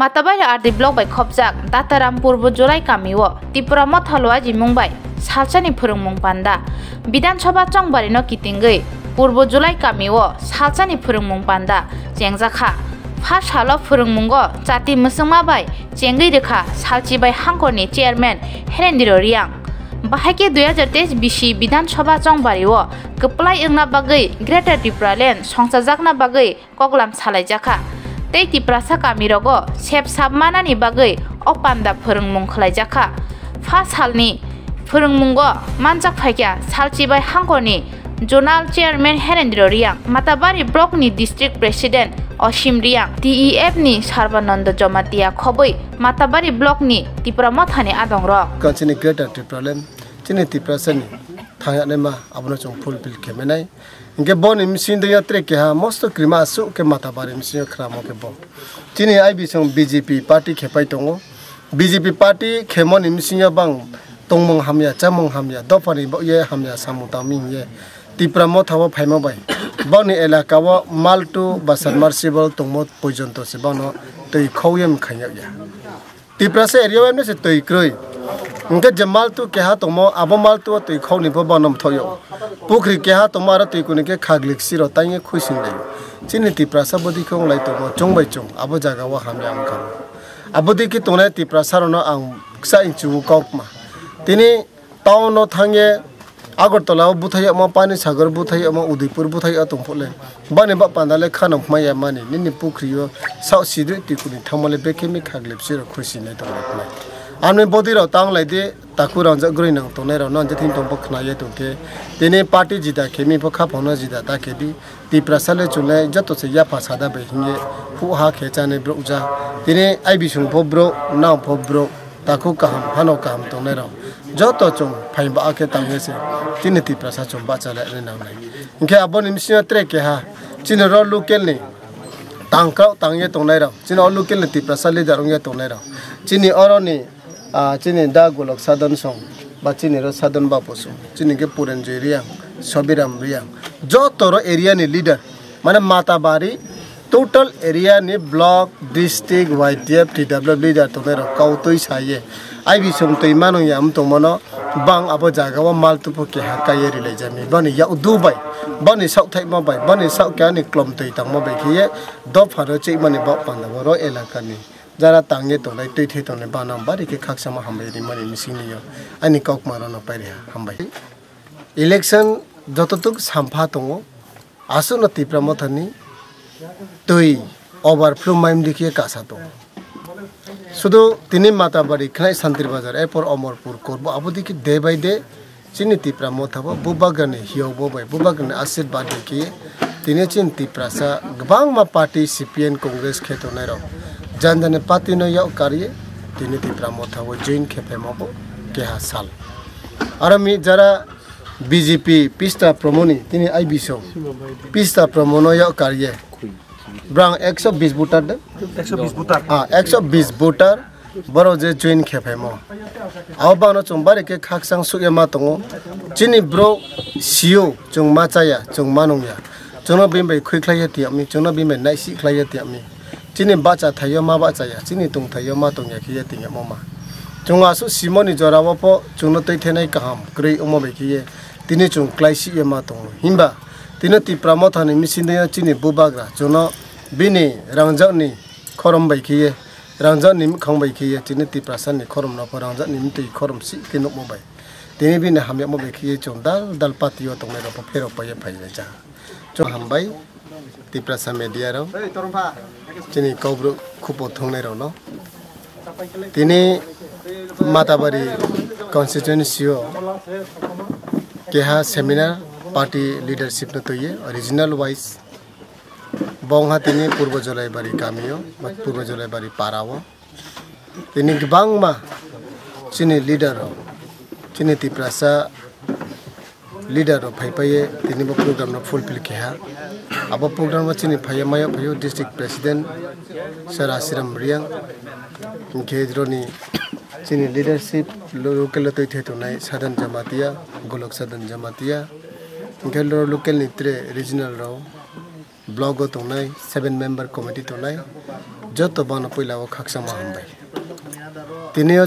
Matabai ardi blog by Khobjak, Dataram Purbo Julai Kamiwo, TIPRA Mothalwaji Mumbai, Salsani Phurungmung Panda, Bidan Soba Chongbarino Kitingui, Purbo Julai Kamiwo, Salsani Phurungmung Panda, Khwlaijakha, Phashalo Phurungmungo, Chati Musungmabai, Chengri Rekha, Salchi by Hangkoni Chairman, Herendiro Riang. Bahaki 2023 bisi Bidan Soba Chongbariwo, Keplai Engna Bagai, Greater TIPRA Land, Songsajakna Bagai, Koglam Khwlaijakha. Tei TIPRA Sakamirogo, Sep Sabmanani Bagai, Opanda Phurungmung Khwlaijakha. First halni Phurungmungo, Manjak Phaikia, Salchi by Hangkoni, Zonal Chairman Herendiro Riang, Matabari Blockni District President, Oshim Riang, TEF ni Sarbananda Jomatia Khoboi, Matabari Blockni, TIPRA Mothani Adongro. Continue Greater TIPRA Land, Chini TIPRA Sani, Tanganema, Abonachong Pulpil Kemenai. Inke bon imsin de yatre ke ha most krima su ke matabari imsin kramo ke bon chini IB song BJP party khepai tongo BJP party khemon imsin bang tongmong hamya chamong hamya dopani bo ye hamya samutami ye TIPRA mo thawa phaima bai boni elaka wa maltu basubmersible tongmo pojonto se bono tei khoyem khanya ya TIPRA se area wem se tei kroi Inke jamal tu keha tomo abomal tu tei khawni bo bonam thoyo Pukri keha tomara tei kunike khaglik siro tainge khuising lai chini TIPRA sabodi khong lai tomo chongbai chong abo jaga wa hamyam kham abodi ki tonai TIPRA sarono ang sa inchu kokma tini tawno thange Agartala buthaya ma pani sagar buthaya ma Udaipur buthaya tongphole bani ba pandale khanam maya mani nini pukriyo sau sidri tikuni thamale bekemi khaglip siro khusine tonai Amne bodi ro tang lai de takurang ja groi nang tonai ro non jathim tom bkhna ye tongke tene party jida khemi bokha phona jida ta kebi TIPRA sale chule jato se ya pasada be hinge hu ha khechane bro ja tene IB sung bro na bro taku kaham hano kaham tonai ro joto chung phai ba ke tang se tene TIPRA sa chung ba chala ne nang lai inke abon imsina tre ke ha chine ro local ni tangka tangye tonai ro chine local ni TIPRA sale jarong ye tonai ro chini oroni chini da golok sadon song ba chini ro sadon ba poso chini ke puran jeriang sobiram riang jotoro area ni leader mane matabari total area ni block district YTF TW leader to mero kautoi saye IB song toi mano yam to mono bang abo jaga wa mal tu po ke hakai rile jami bani ya dubai bani sau thai ma bai bani sau ka ni klom toi tang ma bai khiye do pharo chei mane ba panda ro elaka ni Jara tange to lai tui the to ne banam bari ke khaksama hambai ri mari missing ni yo ani kok maro na pai hambai election jototuk sampha tongo asu na TIPRA mothani tui overflow maim dikhiye kasa to sudo tini mata bari khlai santir bazar epor omorpur korbo abodi ki day by day chini TIPRA mothabo bubagane hiyobo bai bubagane ashirwad dikhiye tini chin TIPRA sa gbang ma party CPN congress kheto nai ro Jandane pati no yau karye tini TIPRA mothawo join khepe mabo keha sal arami jara BJP pista promoni tini IB so pista promono yau karye brang 120 voter 120 voter baro je join khepe mo awbano chombare ke khaksang suyama tongo chini bro sio chung machaya chung manongya chungno bimbai khuiklaya tiami chungno bimbai naisi khlaya tiami Chini baca thayo ma baca ya chini tung thayo ma tung ya khiye tinga moma chunga su simoni jorawa po chungno toi thenai kaham krei omo be khiye tini chung klaisi ye ma tung himba tini TIPRA mothani misinde chini bubagra chuno bini rangjak ni khorom bai khiye rangjak ni khang bai khiye chini TIPRA san ni khorom na rangjak ni mtei khorom si ke nok mo bai tini bini hamya mo be khiye chung dal patiyo tung me ro po phero pa ye phai ja chung hambai TIPRA sa media ro Chini kobro kupo thongne ro no tini matabari constituency yo keha seminar party leadership no toye original wise bongha tini purbo jolai bari kamiyo purbo jolai bari parawo tini gbang ma chini leader ro chini TIPRA sa leader ro phai paye tini bo program no fulfill keha abo program ma chini phaya maya phayo district president sarasiram riang ngedroni chini leadership local toi the to nai sadan jamatia golok sadan jamatia ngelo local nitre regional ro blog to nai 7 member committee to nai joto bano puila o khaksama hambai. Tinio